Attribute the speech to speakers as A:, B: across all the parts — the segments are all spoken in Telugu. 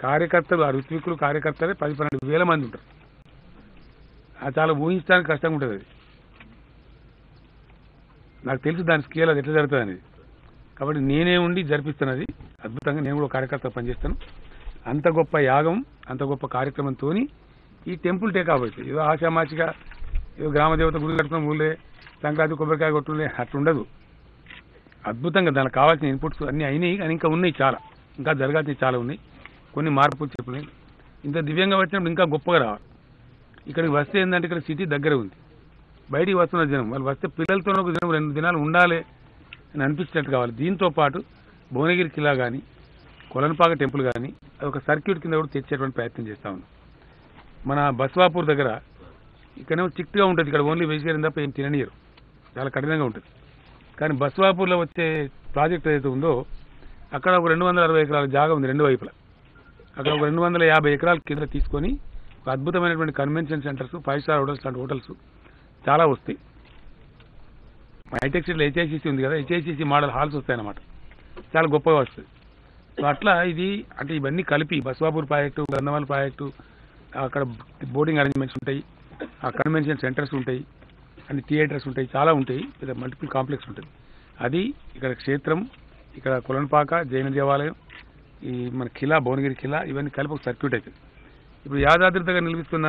A: కార్యకర్తలు, ఆ ఋత్వికులు కార్యకర్తలే 10-12 వేల మంది ఉంటారు. అది చాలా ఊహించడానికి కష్టంగా ఉంటుంది. అది నాకు తెలుసు దాని స్కేల్ అది ఎట్లా జరుగుతుంది అనేది. కాబట్టి నేనే ఉండి జరిపిస్తున్నది అద్భుతంగా. నేను కూడా కార్యకర్త పనిచేస్తాను. అంత గొప్ప యాగం, అంత గొప్ప కార్యక్రమంతో ఈ టెంపుల్ టేక్ అవుతుంది. ఏదో ఆశామాచిగా ఏదో గ్రామదేవత గుడి కట్టుకుని ఊళ్ళే సంక్రాంతి కొబ్బరికాయ కొట్టుండే అట్లుండదు. అద్భుతంగా దానికి కావాల్సిన ఇన్పుట్స్ అన్నీ అయినాయి, కానీ ఇంకా ఉన్నాయి, చాలా ఇంకా జరగాల్సినవి చాలా ఉన్నాయి. కొన్ని మార్పులు చెప్పలేదు. ఇంత దివ్యంగా వచ్చినప్పుడు ఇంకా గొప్పగా రావాలి. ఇక్కడికి వస్తే ఏంటంటే ఇక్కడ సిటీ దగ్గర ఉంది, బయటికి వస్తున్న జనం వాళ్ళు వస్తే పిల్లలతో ఒక దినం 2 దినాలు ఉండాలి అని అనిపించినట్టు కావాలి. దీంతో పాటు భువనగిరి కిలా కానీ కొలన్పాక టెంపుల్ కానీ అది ఒక సర్క్యూట్ కింద కూడా తెచ్చేటువంటి ప్రయత్నం చేస్తా ఉన్నాం. మన బస్వాపూర్ దగ్గర ఇక్కడేమో చిక్ట్గా ఉంటుంది, ఇక్కడ ఓన్లీ వెజిటేరియన్ తప్ప ఏం తిననీయరు, చాలా కఠినంగా ఉంటుంది. కానీ బస్వాపూర్లో వచ్చే ప్రాజెక్ట్ ఏదైతే ఉందో అక్కడ ఒక 260 ఎకరాల జాగా ఉంది రెండు వైపులా. అక్కడ ఒక 250 ఎకరాల కింద తీసుకొని ఒక అద్భుతమైనటువంటి కన్వెన్షన్ సెంటర్స్, 5 స్టార్ హోటల్స్ లాంటి హోటల్స్ చాలా వస్తాయి. హైటెక్ సిటీలో హెచ్ఐసిసి ఉంది కదా, హెచ్ఐసిసి మోడల్ హాల్స్ వస్తాయన్నమాట, చాలా గొప్పగా వస్తుంది. సో అట్లా ఇది అంటే ఇవన్నీ కలిపి బస్వాపూర్ ప్రాజెక్టు, గంధమాల ప్రాజెక్టు, అక్కడ బోర్డింగ్ అరేంజ్మెంట్స్ ఉంటాయి, ఆ కన్వెన్షన్ సెంటర్స్ ఉంటాయి, అన్ని థియేటర్స్ ఉంటాయి, చాలా ఉంటాయి, మల్టిపుల్ కాంప్లెక్స్ ఉంటుంది. అది ఇక్కడ క్షేత్రం, ఇక్కడ కొలన్పాక జైన దేవాలయం, ఈ మన కిలా భువనగిరి కిలా, ఇవన్నీ కలిపి ఒక సర్క్యూట్ అవుతుంది. ఇప్పుడు యాదాద్రి దగ్గర నిలిపిస్తున్న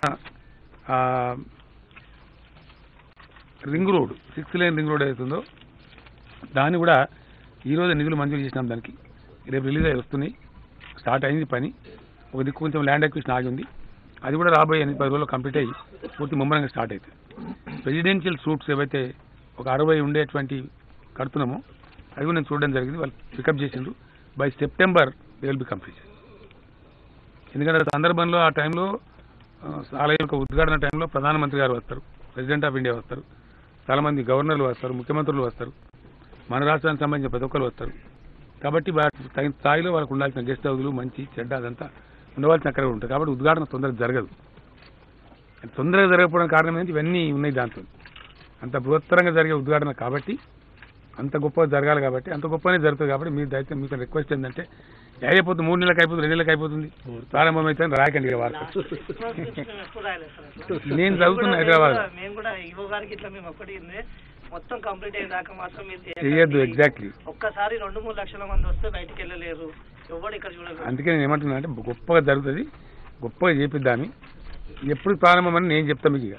A: ring road, 6 lane ring road అవుతుందో దాన్ని కూడా ఈరోజు నిధులు మంజూరు చేసినాం. దానికి రేపు రిలీజ్ అయ్యి వస్తున్నాయి, స్టార్ట్ అయింది పని. ఒక దిక్కు కొంచెం ల్యాండ్ అక్విజిషన్ ఆగి ఉంది, అది కూడా రాబోయే 10 రోజుల్లో కంప్లీట్ అయ్యి పూర్తి ముమ్మరంగా స్టార్ట్ అవుతుంది. రెసిడెన్షియల్ సూట్స్ ఏవైతే ఒక 60 ఉండేటువంటి కడుతున్నామో అవి కూడా నేను చూడడం జరిగింది, వాళ్ళు పికప్ చేసిండ్రు. By September they will be complete. ఎందుకంటే సందర్భంలో ఆ టైంలో ఆలయం యొక్క ఉద్ఘాటన టైంలో ప్రధానమంత్రి గారు వస్తారు, ప్రెసిడెంట్ ఆఫ్ ఇండియా వస్తారు, చాలామంది గవర్నర్లు వస్తారు, ముఖ్యమంత్రులు వస్తారు, మన రాష్ట్రానికి సంబంధించిన ప్రతి ఒక్కరు వస్తారు. కాబట్టి తగిన స్థాయిలో వాళ్ళకు ఉండాల్సిన గెస్ట్ హౌస్లు మంచి చెడ్డ అదంతా ఉండవలసిన అక్కడ ఉంటుంది. కాబట్టి ఉద్ఘాటన తొందరగా జరగదు. తొందరగా జరగకపోవడం కారణం ఏంటి, ఇవన్నీ ఉన్నాయి దాంతో. అంత బృహత్తరంగా జరిగే ఉద్ఘాటన కాబట్టి, అంత గొప్పగా జరగాలి కాబట్టి, అంత గొప్పనే జరుగుతుంది. కాబట్టి మీరు దయచేసి మీకు రిక్వెస్ట్ ఏంటంటే అయిపోతుంది, 3 నెలలకు అయిపోతుంది, 2 నెలలకు అయిపోతుంది, ప్రారంభమైతే రాయకండి ఇక వార్త. నేను చదువుతున్నా హైదరాబాద్.
B: మొత్తం కంప్లీట్ అయ్యేదాకా మాత్రం మీరు
A: చేయొద్దు. ఎగ్జాక్ట్లీ
B: ఒక్కసారి 2-3 లక్షల మంది వస్తే బయటికి వెళ్ళలేరు, ఎవరు ఇక్కడ చూడలేదు.
A: అందుకే నేను ఏమంటున్నా అంటే గొప్పగా జరుగుతుంది, గొప్పగా చేపిద్దామని. ఎప్పుడు ప్రారంభమని నేను చెప్తాను మీకు. ఇక